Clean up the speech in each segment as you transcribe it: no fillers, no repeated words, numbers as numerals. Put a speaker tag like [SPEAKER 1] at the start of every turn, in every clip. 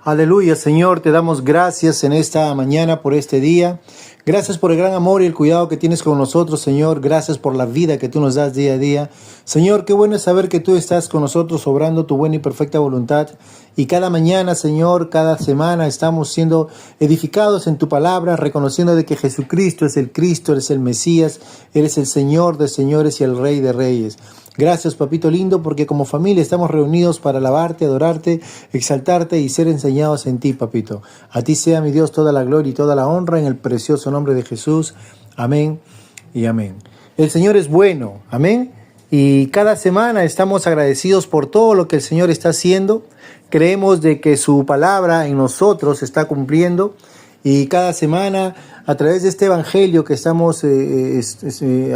[SPEAKER 1] Aleluya, Señor, te damos gracias en esta mañana por este día. Gracias por el gran amor y el cuidado que tienes con nosotros, Señor. Gracias por la vida que tú nos das día a día. Señor, qué bueno es saber que tú estás con nosotros obrando tu buena y perfecta voluntad. Y cada mañana, Señor, cada semana estamos siendo edificados en tu palabra, reconociendo de que Jesucristo es el Cristo, eres el Mesías, eres el Señor de señores y el Rey de reyes. Gracias, papito lindo, porque como familia estamos reunidos para alabarte, adorarte, exaltarte y ser enseñados en ti, papito. A ti sea, mi Dios, toda la gloria y toda la honra en el precioso nombre de Jesús. Amén y amén. El Señor es bueno, amén. Y cada semana estamos agradecidos por todo lo que el Señor está haciendo. Creemos de que su palabra en nosotros se está cumpliendo. Y cada semana, a través de este evangelio que estamos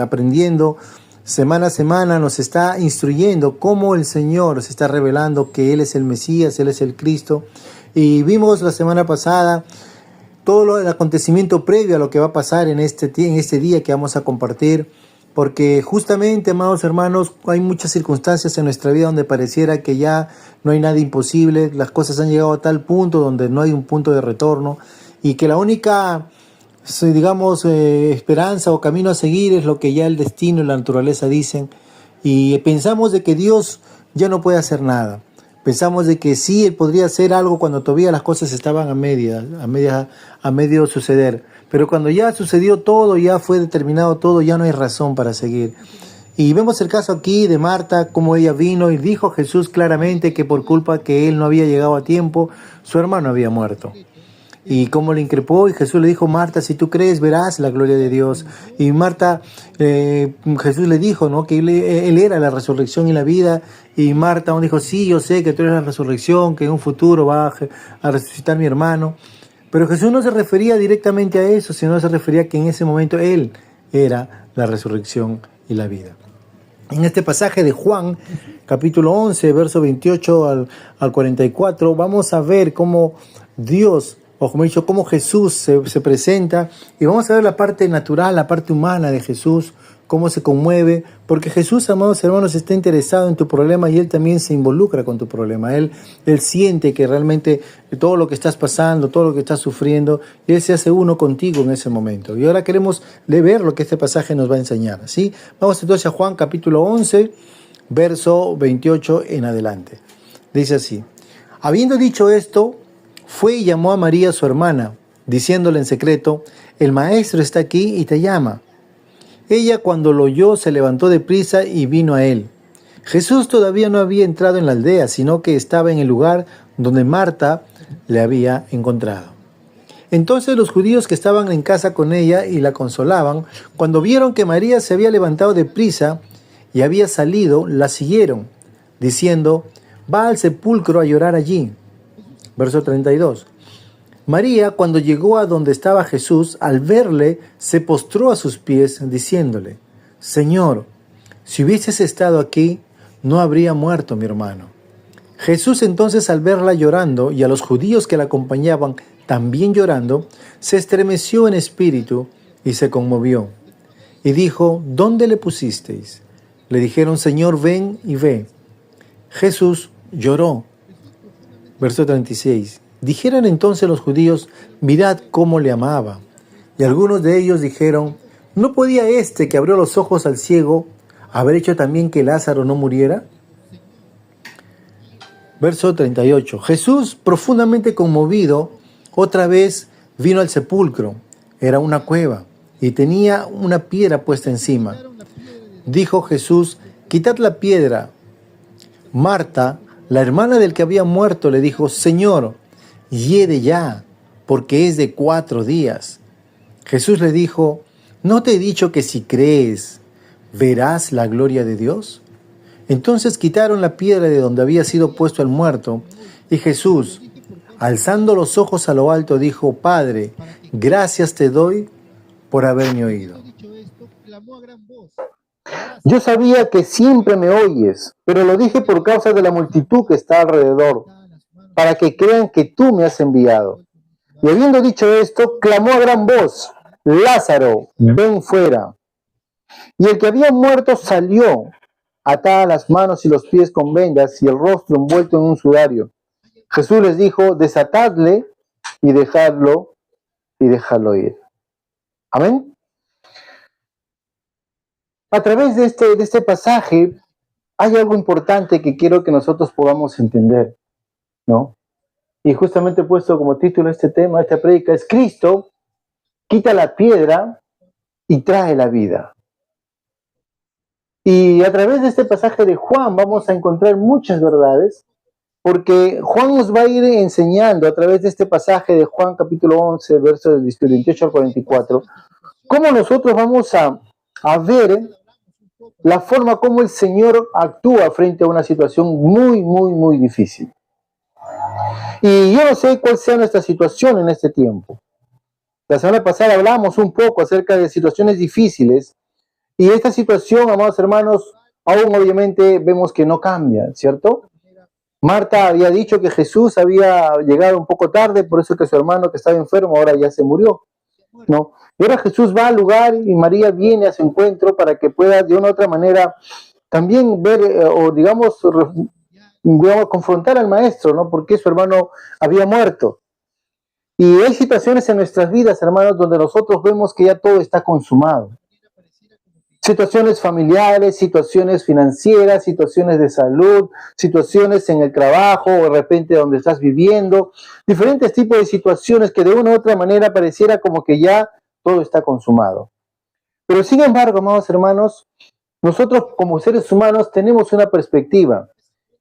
[SPEAKER 1] aprendiendo, semana a semana nos está instruyendo cómo el Señor se está revelando que Él es el Mesías, Él es el Cristo. Y vimos la semana pasada todo el acontecimiento previo a lo que va a pasar en este día que vamos a compartir. Porque justamente, amados hermanos, hay muchas circunstancias en nuestra vida donde pareciera que ya no hay nada imposible. Las cosas han llegado a tal punto donde no hay un punto de retorno. Y que la única esperanza o camino a seguir es lo que ya el destino y la naturaleza dicen, y pensamos de que Dios ya no puede hacer nada. Pensamos de que sí, Él podría hacer algo cuando todavía las cosas estaban a medio suceder, pero cuando ya sucedió todo, ya fue determinado todo, ya no hay razón para seguir. Y vemos el caso aquí de Marta, cómo ella vino y dijo a Jesús claramente que por culpa que Él no había llegado a tiempo, su hermano había muerto. Y cómo le increpó, y Jesús le dijo: Marta, si tú crees, verás la gloria de Dios. Y Marta, Jesús le dijo, ¿no?, que él era la resurrección y la vida. Y Marta aún dijo: sí, yo sé que tú eres la resurrección, que en un futuro va a resucitar mi hermano. Pero Jesús no se refería directamente a eso, sino se refería a que en ese momento Él era la resurrección y la vida. En este pasaje de Juan, capítulo 11, verso 28 al 44, vamos a ver cómo Dios, o como he dicho, cómo Jesús se presenta, y vamos a ver la parte natural, la parte humana de Jesús, cómo se conmueve, porque Jesús, amados hermanos, está interesado en tu problema y Él también se involucra con tu problema. Él siente que realmente todo lo que estás pasando, todo lo que estás sufriendo, Él se hace uno contigo en ese momento. Y ahora queremos ver lo que este pasaje nos va a enseñar, ¿sí? Vamos entonces a Juan capítulo 11, verso 28 en adelante. Dice así: habiendo dicho esto, fue y llamó a María su hermana, diciéndole en secreto: el maestro está aquí y te llama. Ella, cuando lo oyó, se levantó de prisa y vino a él. Jesús todavía no había entrado en la aldea, sino que estaba en el lugar donde Marta le había encontrado. Entonces los judíos que estaban en casa con ella y la consolaban, cuando vieron que María se había levantado de prisa y había salido, la siguieron, diciendo: va al sepulcro a llorar allí. Verso 32. María, cuando llegó a donde estaba Jesús, al verle, se postró a sus pies, diciéndole: Señor, si hubieses estado aquí, no habría muerto mi hermano. Jesús entonces, al verla llorando, y a los judíos que la acompañaban también llorando, se estremeció en espíritu y se conmovió. Y dijo: ¿dónde le pusisteis? Le dijeron: Señor, ven y ve. Jesús lloró. Verso 36. Dijeron entonces los judíos: mirad cómo le amaba. Y algunos de ellos dijeron: ¿no podía este que abrió los ojos al ciego haber hecho también que Lázaro no muriera? Verso 38. Jesús, profundamente conmovido, otra vez vino al sepulcro. Era una cueva y tenía una piedra puesta encima. Dijo Jesús: quitad la piedra. Marta, la hermana del que había muerto, le dijo: Señor, hiede ya, porque es de 4 días. Jesús le dijo: ¿no te he dicho que si crees, verás la gloria de Dios? Entonces quitaron la piedra de donde había sido puesto el muerto, y Jesús, alzando los ojos a lo alto, dijo: Padre, gracias te doy por haberme oído. Yo sabía que siempre me oyes, pero lo dije por causa de la multitud que está alrededor, para que crean que tú me has enviado. Y habiendo dicho esto, clamó a gran voz: Lázaro, ven fuera. Y el que había muerto salió, atada las manos y los pies con vendas y el rostro envuelto en un sudario. Jesús les dijo, desatadle y dejadlo ir. Amén. A través de este pasaje hay algo importante que quiero que nosotros podamos entender, ¿no? Y justamente he puesto como título este tema, esta prédica, es Cristo quita la piedra y trae la vida. Y a través de este pasaje de Juan vamos a encontrar muchas verdades, porque Juan nos va a ir enseñando a través de este pasaje de Juan capítulo 11, versos del 28 al 44, cómo nosotros vamos a ver la forma como el Señor actúa frente a una situación muy, muy, muy difícil. Y yo no sé cuál sea nuestra situación en este tiempo. La semana pasada hablamos un poco acerca de situaciones difíciles, y esta situación, amados hermanos, aún obviamente vemos que no cambia, ¿cierto? Marta había dicho que Jesús había llegado un poco tarde, por eso que su hermano que estaba enfermo ahora ya se murió, ¿no? Y ahora Jesús va al lugar y María viene a su encuentro para que pueda de una u otra manera también ver o digamos confrontar al maestro, ¿no? Porque su hermano había muerto. Y hay situaciones en nuestras vidas, hermanos, donde nosotros vemos que ya todo está consumado. Situaciones familiares, situaciones financieras, situaciones de salud, situaciones en el trabajo o de repente donde estás viviendo, diferentes tipos de situaciones que de una u otra manera pareciera como que ya todo está consumado. Pero sin embargo, amados hermanos, nosotros como seres humanos tenemos una perspectiva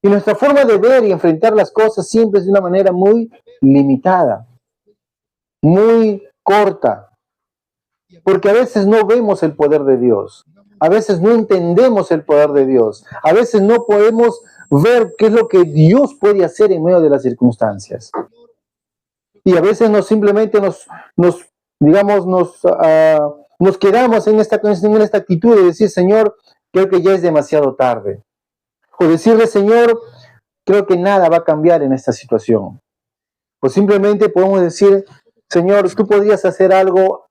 [SPEAKER 1] y nuestra forma de ver y enfrentar las cosas siempre es de una manera muy limitada, muy corta, porque a veces no vemos el poder de Dios. A veces no entendemos el poder de Dios. A veces no podemos ver qué es lo que Dios puede hacer en medio de las circunstancias. Y a veces simplemente nos quedamos en esta actitud de decir, Señor, creo que ya es demasiado tarde. O decirle, Señor, creo que nada va a cambiar en esta situación. O simplemente podemos decir, Señor, tú podías hacer algo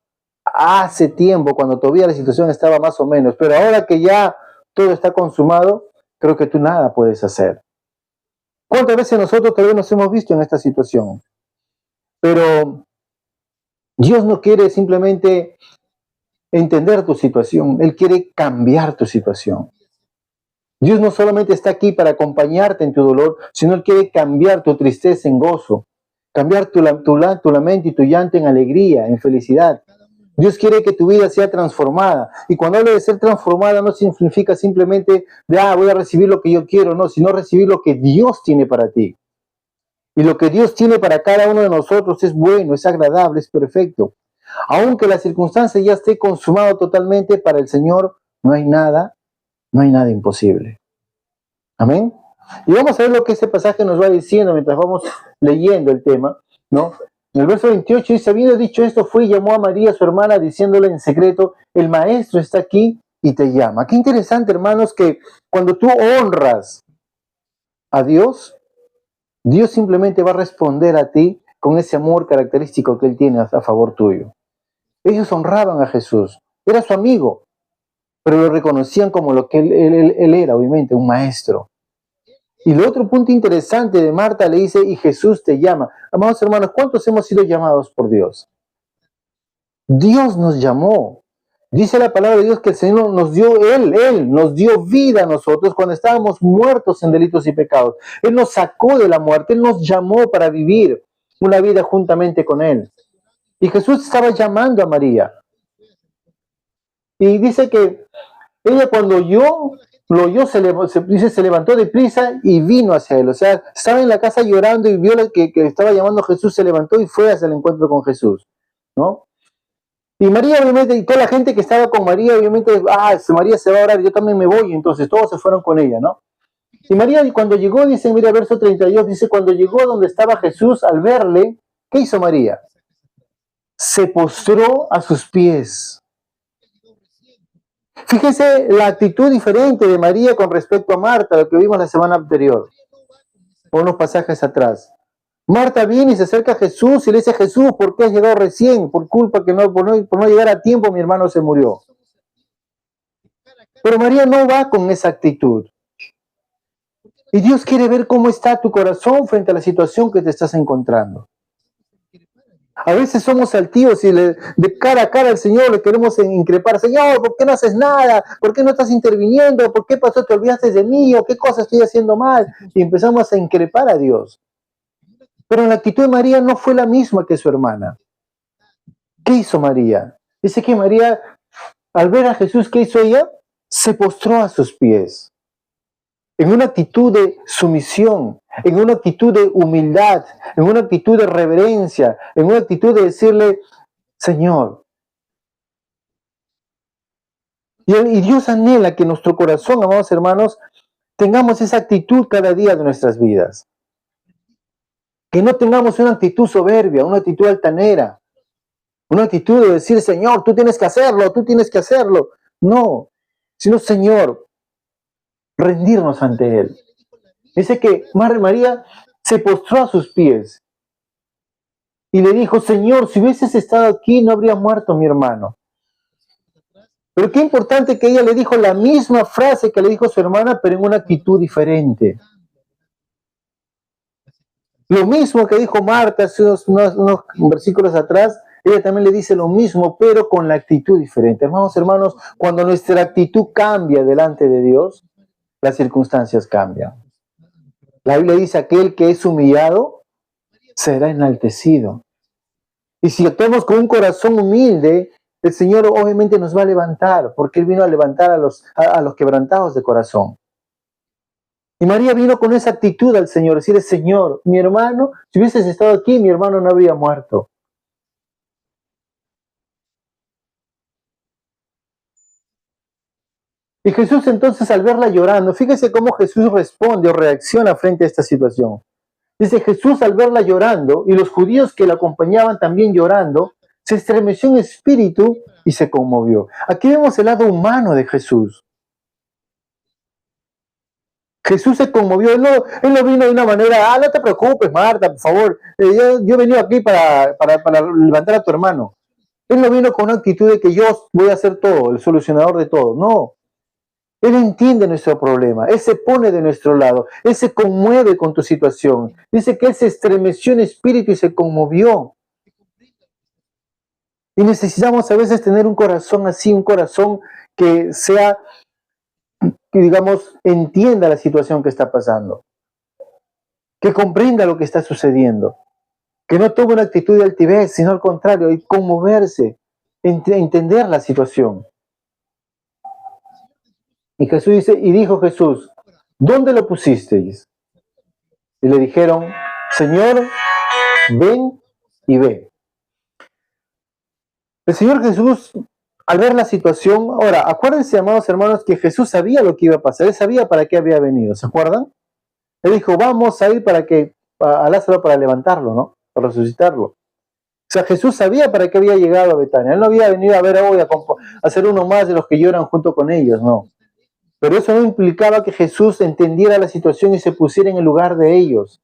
[SPEAKER 1] hace tiempo, cuando todavía la situación estaba más o menos, pero ahora que ya todo está consumado, creo que tú nada puedes hacer. ¿Cuántas veces nosotros todavía nos hemos visto en esta situación? Pero Dios no quiere simplemente entender tu situación, Él quiere cambiar tu situación. Dios no solamente está aquí para acompañarte en tu dolor, sino Él quiere cambiar tu tristeza en gozo, cambiar tu lamento y tu llanto en alegría, en felicidad. Dios quiere que tu vida sea transformada. Y cuando hablo de ser transformada no significa simplemente de, voy a recibir lo que yo quiero, no, sino recibir lo que Dios tiene para ti. Y lo que Dios tiene para cada uno de nosotros es bueno, es agradable, es perfecto. Aunque la circunstancia ya esté consumada totalmente, para el Señor no hay nada imposible. Amén. Y vamos a ver lo que este pasaje nos va diciendo mientras vamos leyendo el tema, ¿no? En el verso 28 dice, habiendo dicho esto, fue y llamó a María, su hermana, diciéndole en secreto, el maestro está aquí y te llama. Qué interesante, hermanos, que cuando tú honras a Dios, Dios simplemente va a responder a ti con ese amor característico que Él tiene a favor tuyo. Ellos honraban a Jesús, era su amigo, pero lo reconocían como lo que él era, obviamente, un maestro. Y el otro punto interesante de Marta le dice, y Jesús te llama. Amados hermanos, ¿cuántos hemos sido llamados por Dios? Dios nos llamó. Dice la palabra de Dios que el Señor nos dio, Él nos dio vida a nosotros cuando estábamos muertos en delitos y pecados. Él nos sacó de la muerte, Él nos llamó para vivir una vida juntamente con Él. Y Jesús estaba llamando a María. Y dice que ella cuando se levantó deprisa y vino hacia él. O sea, estaba en la casa llorando y vio que estaba llamando a Jesús, se levantó y fue hacia el encuentro con Jesús, ¿no? Y María, obviamente, y toda la gente que estaba con María, obviamente, María se va a orar, yo también me voy, entonces todos se fueron con ella, ¿no? Y María cuando llegó, dice, mira, verso 32, dice, cuando llegó donde estaba Jesús, al verle, ¿qué hizo María? Se postró a sus pies. Fíjese la actitud diferente de María con respecto a Marta, lo que vimos la semana anterior, o unos pasajes atrás. Marta viene y se acerca a Jesús y le dice, Jesús, ¿por qué has llegado recién? Por culpa que por no llegar a tiempo mi hermano se murió. Pero María no va con esa actitud. Y Dios quiere ver cómo está tu corazón frente a la situación que te estás encontrando. A veces somos altivos y de cara a cara al Señor le queremos increpar. Señor, ¿por qué no haces nada? ¿Por qué no estás interviniendo? ¿Por qué pasó? ¿Te olvidaste de mí? ¿O qué cosa estoy haciendo mal? Y empezamos a increpar a Dios. Pero la actitud de María no fue la misma que su hermana. ¿Qué hizo María? Dice que María, al ver a Jesús, ¿qué hizo ella? Se postró a sus pies. En una actitud de sumisión, en una actitud de humildad, en una actitud de reverencia, en una actitud de decirle, Señor. Y Dios anhela que nuestro corazón, amados hermanos, tengamos esa actitud cada día de nuestras vidas. Que no tengamos una actitud soberbia, una actitud altanera, una actitud de decir, Señor, tú tienes que hacerlo, tú tienes que hacerlo. No, sino, Señor, rendirnos ante Él. Dice que Madre María se postró a sus pies y le dijo, Señor, si hubieses estado aquí no habría muerto mi hermano. Pero qué importante que ella le dijo la misma frase que le dijo su hermana, pero en una actitud diferente. Lo mismo que dijo Marta hace unos versículos atrás, ella también le dice lo mismo, pero con la actitud diferente. Hermanos, cuando nuestra actitud cambia delante de Dios, las circunstancias cambian. La Biblia dice, aquel que es humillado será enaltecido. Y si actuamos con un corazón humilde, el Señor obviamente nos va a levantar, porque Él vino a levantar a los quebrantados de corazón. Y María vino con esa actitud al Señor, decirle, Señor, mi hermano, si hubieses estado aquí, mi hermano no habría muerto. Y Jesús entonces al verla llorando, fíjese cómo Jesús responde o reacciona frente a esta situación. Dice, Jesús al verla llorando, y los judíos que la acompañaban también llorando, se estremeció en espíritu y se conmovió. Aquí vemos el lado humano de Jesús. Jesús se conmovió, él no vino de una manera, no te preocupes, Marta, por favor, yo he venido aquí para levantar a tu hermano. Él no vino con una actitud de que yo voy a hacer todo, el solucionador de todo, no. Él entiende nuestro problema, Él se pone de nuestro lado, Él se conmueve con tu situación. Dice que Él se estremeció en espíritu y se conmovió. Y necesitamos a veces tener un corazón así, un corazón que sea, que digamos, entienda la situación que está pasando, que comprenda lo que está sucediendo, que no tome una actitud de altivez, sino al contrario, y conmoverse, entender la situación. Y Jesús dice, y dijo Jesús, ¿dónde lo pusisteis? Y le dijeron, Señor, ven y ve. El Señor Jesús, al ver la situación, ahora, acuérdense, amados hermanos, que Jesús sabía lo que iba a pasar, Él sabía para qué había venido, ¿se acuerdan? Él dijo, vamos a ir a Lázaro para levantarlo, ¿no? Para resucitarlo. O sea, Jesús sabía para qué había llegado a Betania. Él no había venido a ver hoy a ser uno más de los que lloran junto con ellos, no. Pero eso no implicaba que Jesús entendiera la situación y se pusiera en el lugar de ellos.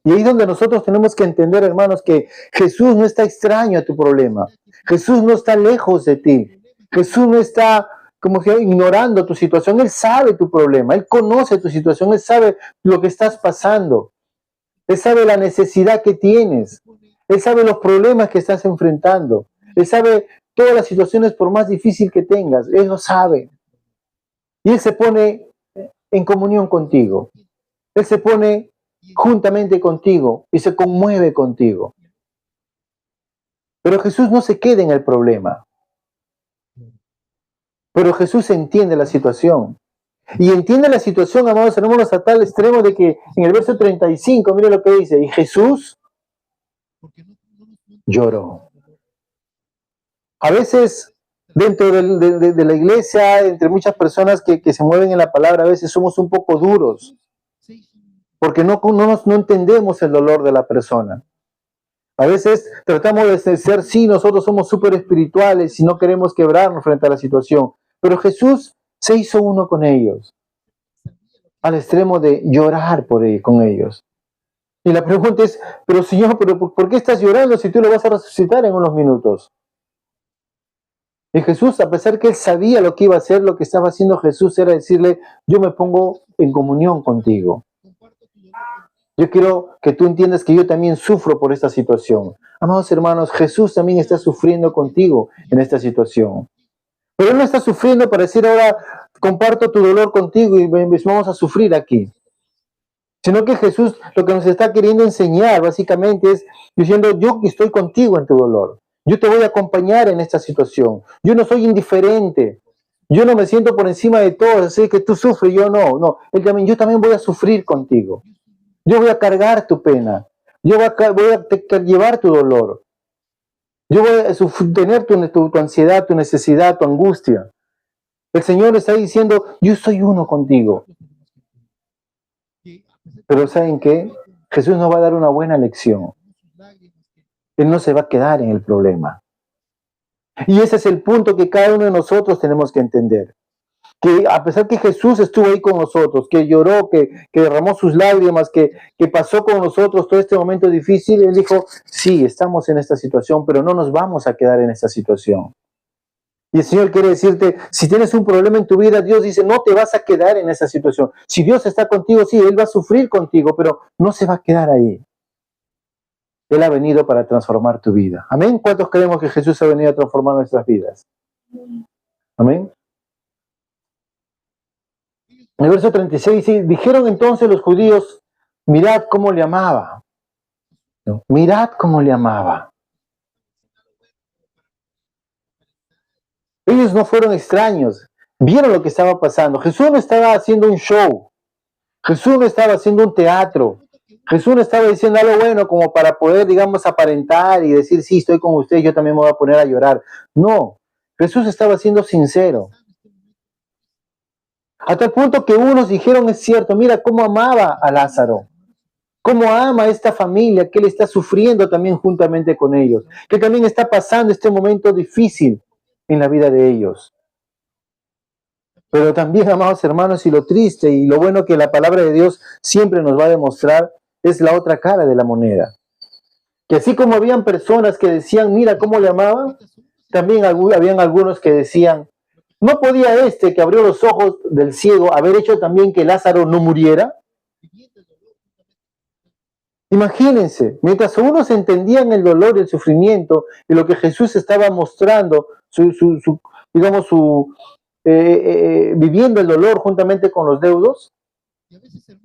[SPEAKER 1] Y ahí es donde nosotros tenemos que entender, hermanos, que Jesús no está extraño a tu problema. Jesús no está lejos de ti. Jesús no está como que ignorando tu situación. Él sabe tu problema. Él conoce tu situación. Él sabe lo que estás pasando. Él sabe la necesidad que tienes. Él sabe los problemas que estás enfrentando. Él sabe todas las situaciones por más difícil que tengas. Él lo sabe. Y Él se pone en comunión contigo. Él se pone juntamente contigo y se conmueve contigo. Pero Jesús no se queda en el problema. Pero Jesús entiende la situación. Y entiende la situación, amados hermanos, a tal extremo de que en el verso 35, mire lo que dice, y Jesús lloró. A veces, dentro de la iglesia, entre muchas personas que se mueven en la palabra, a veces somos un poco duros, porque no entendemos el dolor de la persona. A veces tratamos de ser, sí, nosotros somos súper espirituales y no queremos quebrarnos frente a la situación. Pero Jesús se hizo uno con ellos, al extremo de llorar con ellos. Y la pregunta es, pero Señor, ¿por qué estás llorando si tú lo vas a resucitar en unos minutos? Y Jesús, a pesar que él sabía lo que iba a hacer, lo que estaba haciendo Jesús era decirle, yo me pongo en comunión contigo. Yo quiero que tú entiendas que yo también sufro por esta situación. Amados hermanos, Jesús también está sufriendo contigo en esta situación. Pero él no está sufriendo para decir ahora, comparto tu dolor contigo y vamos a sufrir aquí. Sino que Jesús lo que nos está queriendo enseñar básicamente es diciendo, yo estoy contigo en tu dolor. Yo te voy a acompañar en esta situación. Yo no soy indiferente. Yo no me siento por encima de todo, así que tú sufres, yo no. No, yo también voy a sufrir contigo. Yo voy a cargar tu pena. Yo voy a llevar tu dolor. Yo voy a tener tu ansiedad, tu necesidad, tu angustia. El Señor está diciendo, yo soy uno contigo. Pero ¿saben qué? Jesús nos va a dar una buena lección. Él no se va a quedar en el problema. Y ese es el punto que cada uno de nosotros tenemos que entender. Que a pesar que Jesús estuvo ahí con nosotros, que lloró, que derramó sus lágrimas, que pasó con nosotros todo este momento difícil, Él dijo, sí, estamos en esta situación, pero no nos vamos a quedar en esta situación. Y el Señor quiere decirte, si tienes un problema en tu vida, Dios dice, no te vas a quedar en esa situación. Si Dios está contigo, sí, Él va a sufrir contigo, pero no se va a quedar ahí. Él ha venido para transformar tu vida. ¿Amén? ¿Cuántos creemos que Jesús ha venido a transformar nuestras vidas? ¿Amén? En el verso 36 dice, dijeron entonces los judíos, mirad cómo le amaba. ¿No? Mirad cómo le amaba. Ellos no fueron extraños, vieron lo que estaba pasando. Jesús no estaba haciendo un show, Jesús no estaba haciendo un teatro, Jesús no estaba diciendo algo bueno como para poder, digamos, aparentar y decir, sí, estoy con ustedes, yo también me voy a poner a llorar. No, Jesús estaba siendo sincero. A tal punto que unos dijeron, es cierto, mira cómo amaba a Lázaro, cómo ama a esta familia, que él está sufriendo también juntamente con ellos, que también está pasando este momento difícil en la vida de ellos. Pero también, amados hermanos, y lo triste y lo bueno que la palabra de Dios siempre nos va a demostrar es la otra cara de la moneda. Que así como habían personas que decían, mira cómo le amaban, también habían algunos que decían, ¿no podía este que abrió los ojos del ciego haber hecho también que Lázaro no muriera? Imagínense, mientras unos entendían el dolor y el sufrimiento y lo que Jesús estaba mostrando, viviendo el dolor juntamente con los deudos,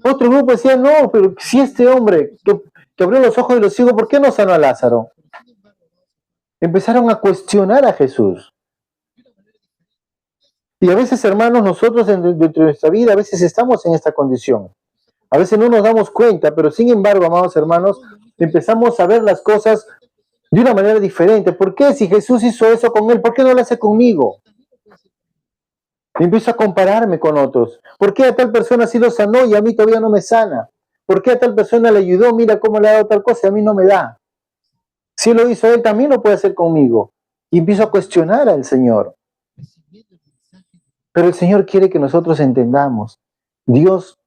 [SPEAKER 1] otro grupo decía, no, pero si este hombre que abrió los ojos de los ciegos, ¿por qué no sanó a Lázaro? Empezaron a cuestionar a Jesús. Y a veces, hermanos, nosotros dentro de nuestra vida, a veces estamos en esta condición. A veces no nos damos cuenta, pero sin embargo, amados hermanos, empezamos a ver las cosas de una manera diferente. ¿Por qué? Si Jesús hizo eso con él, ¿por qué no lo hace conmigo? Empiezo a compararme con otros. ¿Por qué a tal persona sí lo sanó y a mí todavía no me sana? ¿Por qué a tal persona le ayudó? Mira cómo le ha dado tal cosa y a mí no me da. Si lo hizo él, también lo puede hacer conmigo. Y empiezo a cuestionar al Señor. Pero el Señor quiere que nosotros entendamos. Dios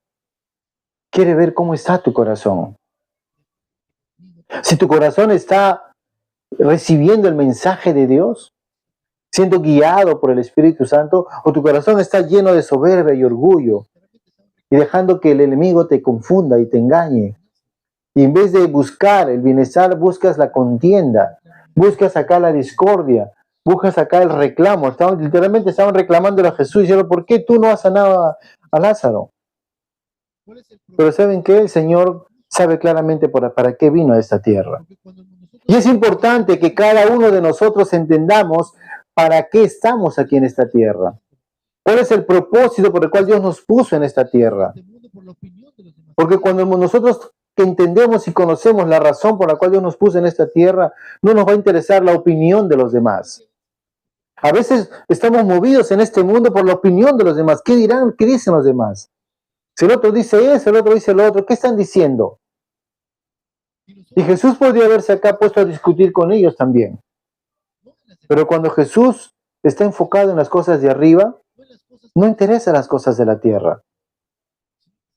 [SPEAKER 1] quiere ver cómo está tu corazón. Si tu corazón está recibiendo el mensaje de Dios, siendo guiado por el Espíritu Santo, o tu corazón está lleno de soberbia y orgullo, y dejando que el enemigo te confunda y te engañe. Y en vez de buscar el bienestar, buscas la contienda, buscas acá la discordia, buscas acá el reclamo. Literalmente estaban reclamándole a Jesús, diciendo, ¿por qué tú no has sanado a Lázaro? Pero ¿saben qué? El Señor sabe claramente para qué vino a esta tierra. Y es importante que cada uno de nosotros entendamos para qué estamos aquí en esta tierra. ¿Cuál es el propósito por el cual Dios nos puso en esta tierra? Porque cuando nosotros entendemos y conocemos la razón por la cual Dios nos puso en esta tierra, no nos va a interesar la opinión de los demás. A veces estamos movidos en este mundo por la opinión de los demás. ¿Qué dirán? ¿Qué dicen los demás? Si el otro dice eso, el otro dice lo otro, ¿qué están diciendo? Y Jesús podría haberse acá puesto a discutir con ellos también. Pero cuando Jesús está enfocado en las cosas de arriba, no interesa las cosas de la tierra.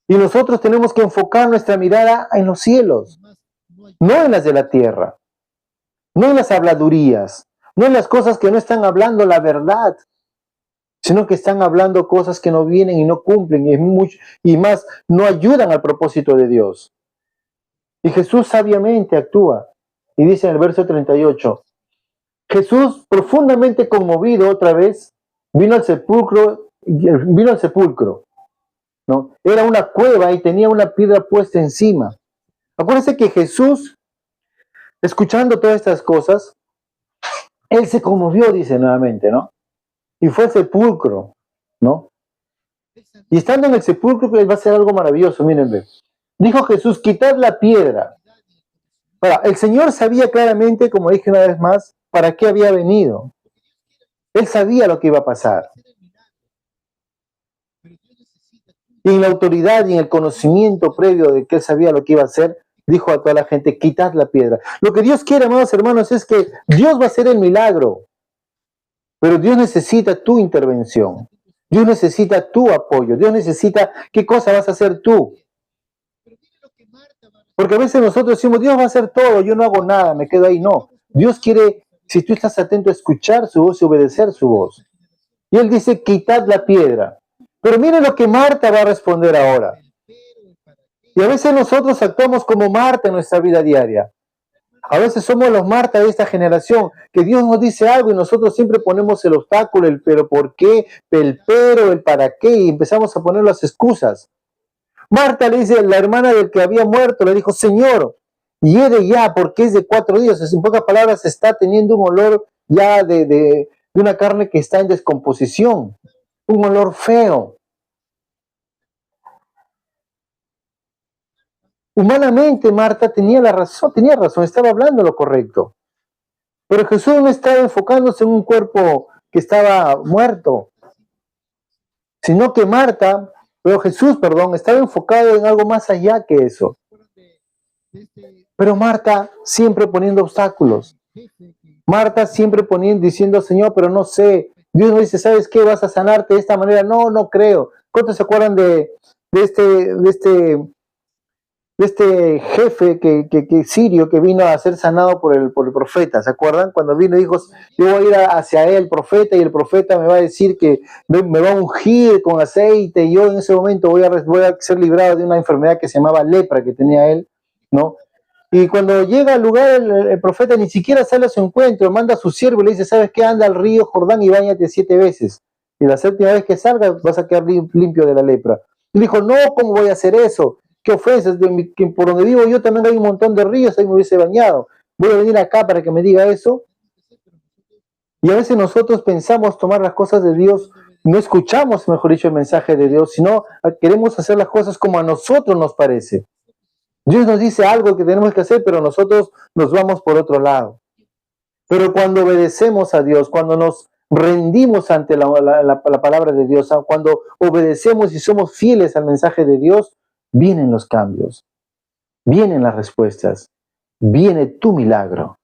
[SPEAKER 1] Y nosotros tenemos que enfocar nuestra mirada en los cielos, no en las de la tierra, no en las habladurías, No en las cosas que no están hablando la verdad, sino que están hablando cosas que no vienen y no cumplen y más no ayudan al propósito de Dios. Y Jesús sabiamente actúa. Y dice en el verso 38, Jesús, profundamente conmovido otra vez, vino al sepulcro, ¿no? Era una cueva y tenía una piedra puesta encima. Acuérdense que Jesús, escuchando todas estas cosas, él se conmovió, dice nuevamente, ¿no? Y fue al sepulcro, ¿no? Y estando en el sepulcro, él va a hacer algo maravilloso, mírenme. Dijo Jesús, quitad la piedra. Ahora, el Señor sabía claramente, como dije una vez más, para qué había venido. Él sabía lo que iba a pasar. Y en la autoridad y en el conocimiento previo de que él sabía lo que iba a hacer, dijo a toda la gente, quitad la piedra. Lo que Dios quiere, amados hermanos, es que Dios va a hacer el milagro. Pero Dios necesita tu intervención. Dios necesita tu apoyo. Dios necesita qué cosa vas a hacer tú. Porque a veces nosotros decimos, Dios va a hacer todo, yo no hago nada, me quedo ahí. No. Dios quiere, si tú estás atento a escuchar su voz y obedecer su voz. Y Él dice, quitad la piedra. Pero mire lo que Marta va a responder ahora. Y a veces nosotros actuamos como Marta en nuestra vida diaria. A veces somos los Marta de esta generación, que Dios nos dice algo y nosotros siempre ponemos el obstáculo, el pero por qué, el pero, el para qué, y empezamos a poner las excusas. Marta le dice, la hermana del que había muerto, le dijo, Señor, hiere ya, porque es de 4 días. En pocas palabras, está teniendo un olor ya de una carne que está en descomposición, un olor feo. Humanamente, Marta tenía razón, estaba hablando lo correcto. Pero Jesús no estaba enfocándose en un cuerpo que estaba muerto, sino que Jesús, estaba enfocado en algo más allá que eso. Pero Marta siempre poniendo obstáculos. Marta siempre diciendo, Señor, pero no sé. Dios nos dice, ¿sabes qué? ¿Vas a sanarte de esta manera? No, no creo. ¿Cuántos se acuerdan de este jefe que sirio que vino a ser sanado por el profeta? ¿Se acuerdan? Cuando vino y dijo, yo voy a ir hacia él, profeta, y el profeta me va a decir que me va a ungir con aceite, y yo en ese momento voy a ser librado de una enfermedad que se llamaba lepra que tenía él, ¿no? Y cuando llega al lugar, el profeta ni siquiera sale a su encuentro, manda a su siervo y le dice, ¿sabes qué? Anda al río Jordán y báñate 7 veces. Y la 7ª vez que salgas vas a quedar limpio de la lepra. Y dijo, no, ¿cómo voy a hacer eso? ¿Qué ofensas? Que por donde vivo yo también hay un montón de ríos, ahí me hubiese bañado. Voy a venir acá para que me diga eso. Y a veces nosotros pensamos tomar las cosas de Dios, no escuchamos, mejor dicho, el mensaje de Dios, sino queremos hacer las cosas como a nosotros nos parece. Dios nos dice algo que tenemos que hacer, pero nosotros nos vamos por otro lado. Pero cuando obedecemos a Dios, cuando nos rendimos ante la palabra de Dios, cuando obedecemos y somos fieles al mensaje de Dios, vienen los cambios, vienen las respuestas, viene tu milagro,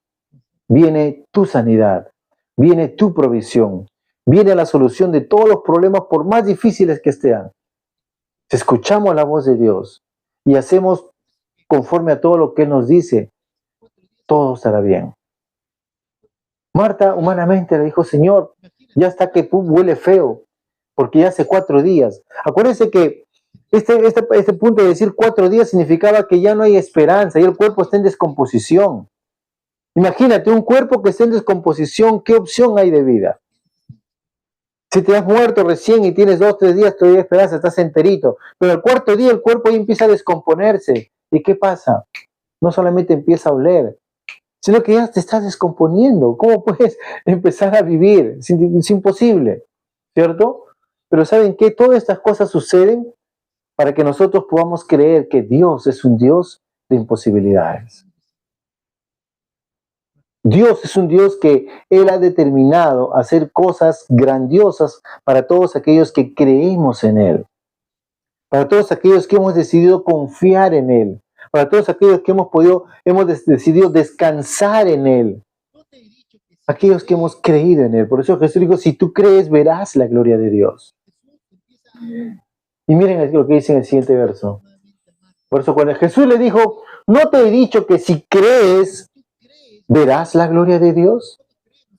[SPEAKER 1] viene tu sanidad, viene tu provisión, viene la solución de todos los problemas por más difíciles que estén. Si escuchamos la voz de Dios y hacemos conforme a todo lo que Él nos dice, todo estará bien. Marta humanamente le dijo, Señor, ya está que huele feo, porque ya hace 4 días. Acuérdense que este punto de decir 4 días significaba que ya no hay esperanza y el cuerpo está en descomposición. Imagínate, un cuerpo que está en descomposición, ¿qué opción hay de vida? Si te has muerto recién y tienes 2, 3 días, todavía hay esperanza, estás enterito. Pero el 4º día el cuerpo ya empieza a descomponerse. ¿Y qué pasa? No solamente empieza a oler, sino que ya te estás descomponiendo. ¿Cómo puedes empezar a vivir? Es imposible, ¿cierto? Pero ¿saben qué? Todas estas cosas suceden para que nosotros podamos creer que Dios es un Dios de imposibilidades. Dios es un Dios que Él ha determinado hacer cosas grandiosas para todos aquellos que creemos en Él, para todos aquellos que hemos decidido confiar en Él, para todos aquellos que hemos decidido descansar en Él, aquellos que hemos creído en Él. Por eso Jesús dijo, si tú crees, verás la gloria de Dios. Y miren lo que dice en el siguiente verso. Por eso cuando Jesús le dijo, ¿no te he dicho que si crees, verás la gloria de Dios?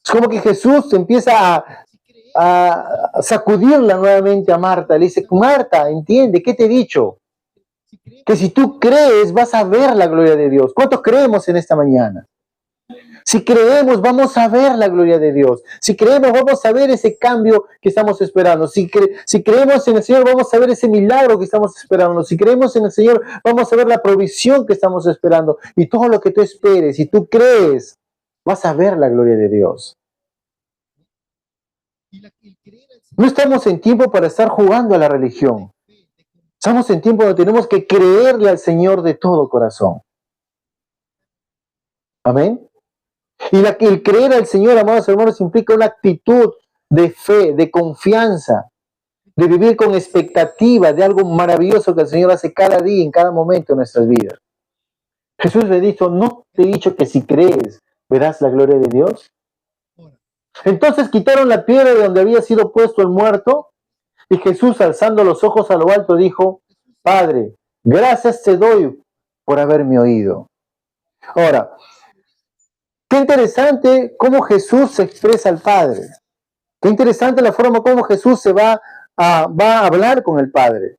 [SPEAKER 1] Es como que Jesús empieza a sacudirla nuevamente a Marta. Le dice, Marta, entiende, ¿qué te he dicho? Que si tú crees, vas a ver la gloria de Dios. ¿Cuántos creemos en esta mañana? Si creemos, vamos a ver la gloria de Dios. Si creemos, vamos a ver ese cambio que estamos esperando. Si creemos en el Señor, vamos a ver ese milagro que estamos esperando. Si creemos en el Señor, vamos a ver la provisión que estamos esperando. Y todo lo que tú esperes, si tú crees, vas a ver la gloria de Dios. No estamos en tiempo para estar jugando a la religión. Estamos en tiempo donde tenemos que creerle al Señor de todo corazón. Amén. Y el creer al Señor, amados hermanos, implica una actitud de fe, de confianza, de vivir con expectativa de algo maravilloso que el Señor hace cada día, en cada momento de nuestras vidas. Jesús le dijo, ¿no te he dicho que si crees verás la gloria de Dios? Entonces quitaron la piedra de donde había sido puesto el muerto, y Jesús, alzando los ojos a lo alto, dijo, Padre, gracias te doy por haberme oído. Ahora, qué interesante cómo Jesús se expresa al Padre. Qué interesante la forma como Jesús va a hablar con el Padre.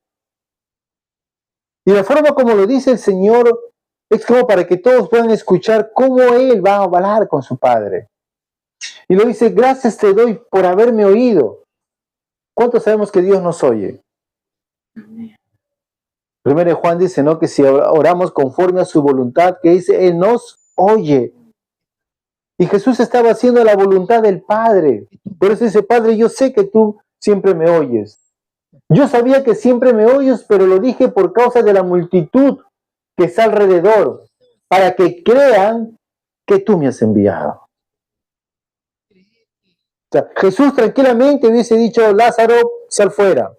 [SPEAKER 1] Y la forma como lo dice el Señor es como para que todos puedan escuchar cómo Él va a hablar con su Padre. Y lo dice, gracias te doy por haberme oído. ¿Cuántos sabemos que Dios nos oye? Primero Juan dice, ¿no? Que si oramos conforme a su voluntad, que dice, Él nos oye. Y Jesús estaba haciendo la voluntad del Padre. Por eso dice, Padre, yo sé que tú siempre me oyes. Yo sabía que siempre me oyes, pero lo dije por causa de la multitud que está alrededor, para que crean que tú me has enviado. O sea, Jesús tranquilamente hubiese dicho, Lázaro, sal fuera.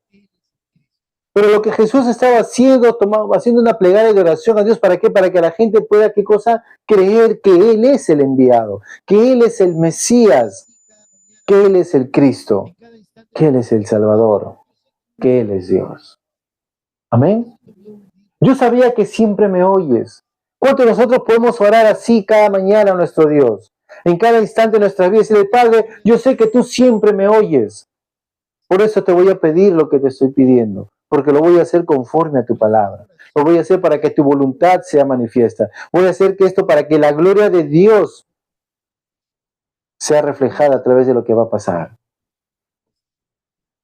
[SPEAKER 1] Pero lo que Jesús estaba haciendo, haciendo una plegaria de oración a Dios, ¿para qué? Para que la gente pueda, ¿qué cosa? Creer que Él es el enviado, que Él es el Mesías, que Él es el Cristo, que Él es el Salvador, que Él es Dios. Amén. Yo sabía que siempre me oyes. ¿Cuántos de nosotros podemos orar así cada mañana a nuestro Dios? En cada instante de nuestra vida, decirle, Padre, yo sé que tú siempre me oyes. Por eso te voy a pedir lo que te estoy pidiendo, porque lo voy a hacer conforme a tu palabra. Lo voy a hacer para que tu voluntad sea manifiesta. Voy a hacer que esto para que la gloria de Dios sea reflejada a través de lo que va a pasar.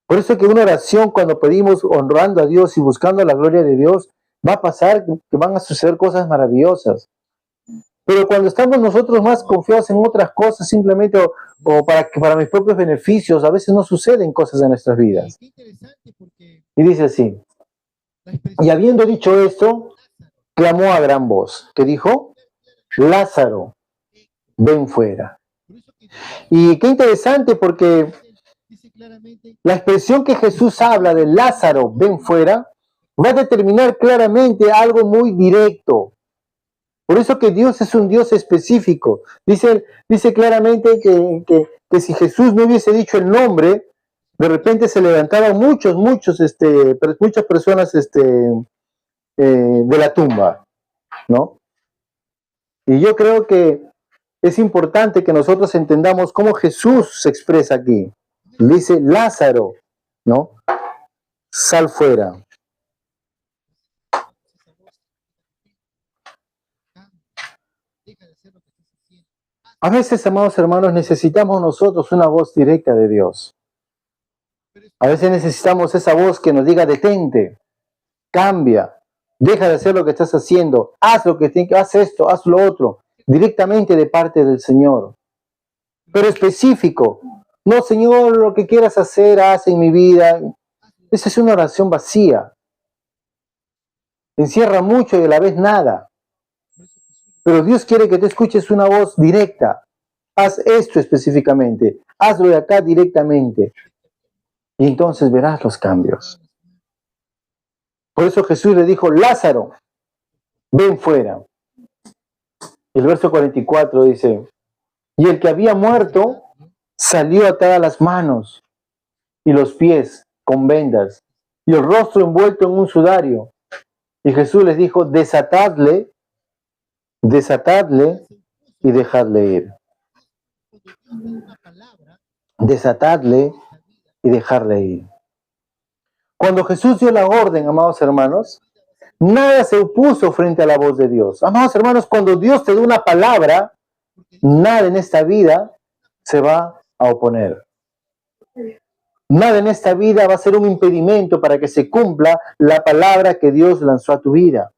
[SPEAKER 1] Por eso que una oración, cuando pedimos honrando a Dios y buscando la gloria de Dios, va a pasar que van a suceder cosas maravillosas. Pero cuando estamos nosotros más confiados en otras cosas, simplemente o para mis propios beneficios, a veces no suceden cosas en nuestras vidas. Y dice así, y habiendo dicho esto, clamó a gran voz, que dijo, Lázaro, ven fuera. Y qué interesante porque la expresión que Jesús habla de Lázaro, ven fuera, va a determinar claramente algo muy directo. Por eso que Dios es un Dios específico. Dice claramente que si Jesús no hubiese dicho el nombre, de repente se levantaban muchas personas de la tumba, ¿no? Y yo creo que es importante que nosotros entendamos cómo Jesús se expresa aquí. Dice Lázaro, ¿no? Sal fuera. A veces, amados hermanos, necesitamos nosotros una voz directa de Dios. A veces necesitamos esa voz que nos diga, detente, cambia, deja de hacer lo que estás haciendo, haz lo que tienes que, haz esto, haz lo otro, directamente de parte del Señor. Pero específico. No, Señor, lo que quieras hacer, haz en mi vida. Esa es una oración vacía. Encierra mucho y a la vez nada. Pero Dios quiere que te escuches una voz directa. Haz esto específicamente. Hazlo de acá directamente. Y entonces verás los cambios. Por eso Jesús le dijo, Lázaro, ven fuera. El verso 44 dice, y el que había muerto salió atadas las manos y los pies con vendas y el rostro envuelto en un sudario. Y Jesús les dijo, desatadle y dejadle ir. desatadle y dejarle ir. Cuando Jesús dio la orden, amados hermanos, nada se opuso frente a la voz de Dios. Amados hermanos, cuando Dios te da una palabra, nada en esta vida se va a oponer. Nada en esta vida va a ser un impedimento para que se cumpla la palabra que Dios lanzó a tu vida.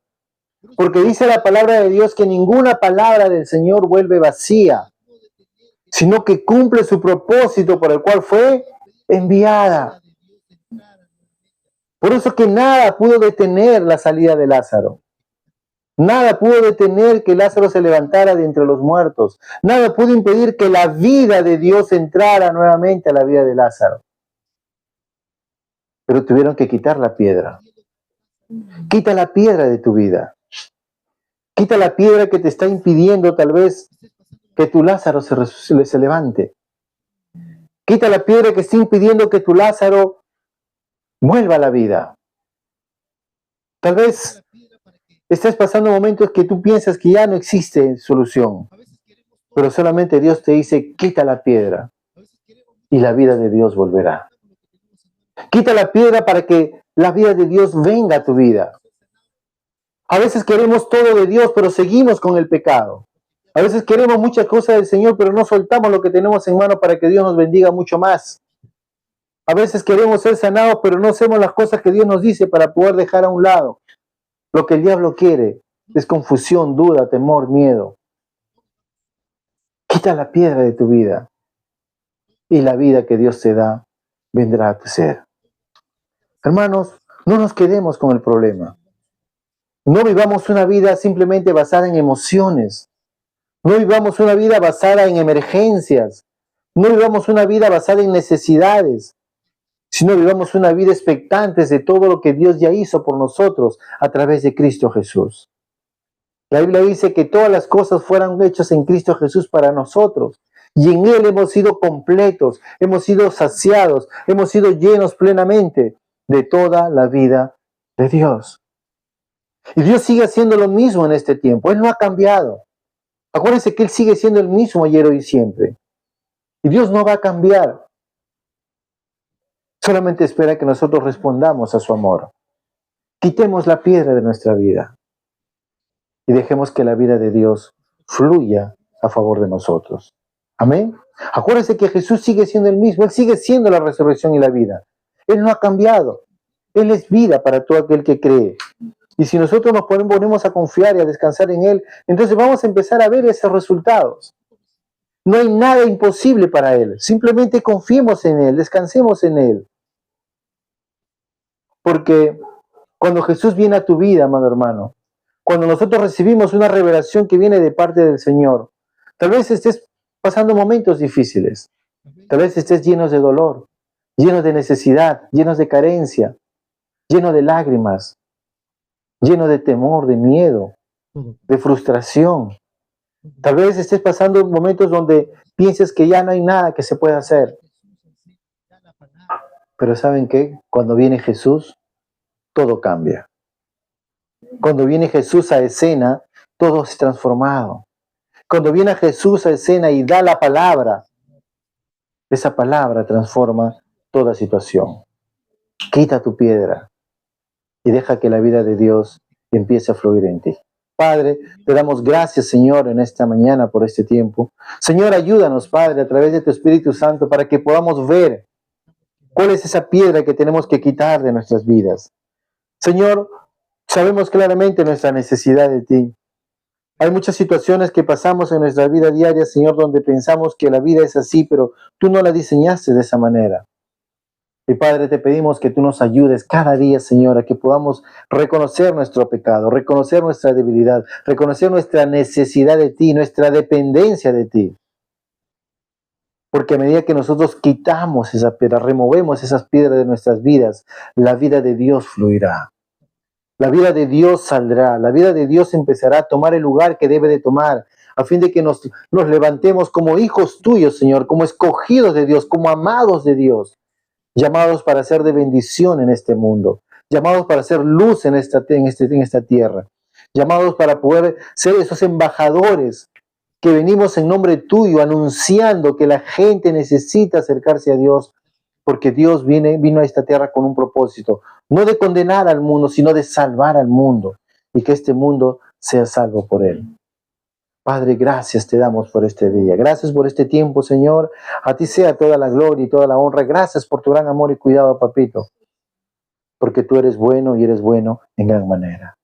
[SPEAKER 1] Porque dice la palabra de Dios que ninguna palabra del Señor vuelve vacía, sino que cumple su propósito por el cual fue enviada. Por eso que nada pudo detener la salida de Lázaro. Nada pudo detener que Lázaro se levantara de entre los muertos. Nada pudo impedir que la vida de Dios entrara nuevamente a la vida de Lázaro. Pero tuvieron que quitar la piedra. Quita la piedra de tu vida. Quita la piedra que te está impidiendo tal vez que tu Lázaro se levante. Quita la piedra que está impidiendo que tu Lázaro vuelva a la vida. Tal vez estés pasando momentos que tú piensas que ya no existe solución, pero solamente Dios te dice, quita la piedra y la vida de Dios volverá. Quita la piedra para que la vida de Dios venga a tu vida. A veces queremos todo de Dios, pero seguimos con el pecado. A veces queremos muchas cosas del Señor, pero no soltamos lo que tenemos en mano para que Dios nos bendiga mucho más. A veces queremos ser sanados, pero no hacemos las cosas que Dios nos dice para poder dejar a un lado. Lo que el diablo quiere es confusión, duda, temor, miedo. Quita la piedra de tu vida y la vida que Dios te da vendrá a tu ser. Hermanos, no nos quedemos con el problema. No vivamos una vida simplemente basada en emociones. No vivamos una vida basada en emergencias. No vivamos una vida basada en necesidades, sino vivamos una vida expectantes de todo lo que Dios ya hizo por nosotros a través de Cristo Jesús. La Biblia dice que todas las cosas fueron hechas en Cristo Jesús para nosotros. Y en Él hemos sido completos, hemos sido saciados, hemos sido llenos plenamente de toda la vida de Dios. Y Dios sigue haciendo lo mismo en este tiempo. Él no ha cambiado. Acuérdense que Él sigue siendo el mismo ayer, hoy y siempre. Y Dios no va a cambiar. Solamente espera que nosotros respondamos a su amor. Quitemos la piedra de nuestra vida y dejemos que la vida de Dios fluya a favor de nosotros. Amén. Acuérdense que Jesús sigue siendo el mismo. Él sigue siendo la resurrección y la vida. Él no ha cambiado. Él es vida para todo aquel que cree. Y si nosotros nos ponemos a confiar y a descansar en Él, entonces vamos a empezar a ver esos resultados. No hay nada imposible para Él. Simplemente confiemos en Él, descansemos en Él. Porque cuando Jesús viene a tu vida, amado hermano, cuando nosotros recibimos una revelación que viene de parte del Señor, tal vez estés pasando momentos difíciles, tal vez estés llenos de dolor, llenos de necesidad, llenos de carencia, llenos de lágrimas, llenos de temor, de miedo, de frustración. Tal vez estés pasando momentos donde pienses que ya no hay nada que se pueda hacer. Pero ¿saben qué? Cuando viene Jesús, todo cambia. Cuando viene Jesús a escena, todo es transformado. Cuando viene Jesús a escena y da la palabra, esa palabra transforma toda situación. Quita tu piedra y deja que la vida de Dios empiece a fluir en ti. Padre, te damos gracias, Señor, en esta mañana por este tiempo. Señor, ayúdanos, Padre, a través de tu Espíritu Santo para que podamos ver cuál es esa piedra que tenemos que quitar de nuestras vidas. Señor, sabemos claramente nuestra necesidad de ti. Hay muchas situaciones que pasamos en nuestra vida diaria, Señor, donde pensamos que la vida es así, pero tú no la diseñaste de esa manera. Y Padre, te pedimos que tú nos ayudes cada día, Señor, a que podamos reconocer nuestro pecado, reconocer nuestra debilidad, reconocer nuestra necesidad de ti, nuestra dependencia de ti. Porque a medida que nosotros quitamos esa piedra, removemos esas piedras de nuestras vidas, la vida de Dios fluirá. La vida de Dios saldrá, la vida de Dios empezará a tomar el lugar que debe de tomar, a fin de que nos levantemos como hijos tuyos, Señor, como escogidos de Dios, como amados de Dios, llamados para ser de bendición en este mundo, llamados para ser luz en esta tierra, llamados para poder ser esos embajadores que venimos en nombre tuyo anunciando que la gente necesita acercarse a Dios, porque Dios vino a esta tierra con un propósito, no de condenar al mundo, sino de salvar al mundo y que este mundo sea salvo por Él. Padre, gracias te damos por este día. Gracias por este tiempo, Señor. A ti sea toda la gloria y toda la honra. Gracias por tu gran amor y cuidado, papito, porque tú eres bueno y eres bueno en gran manera.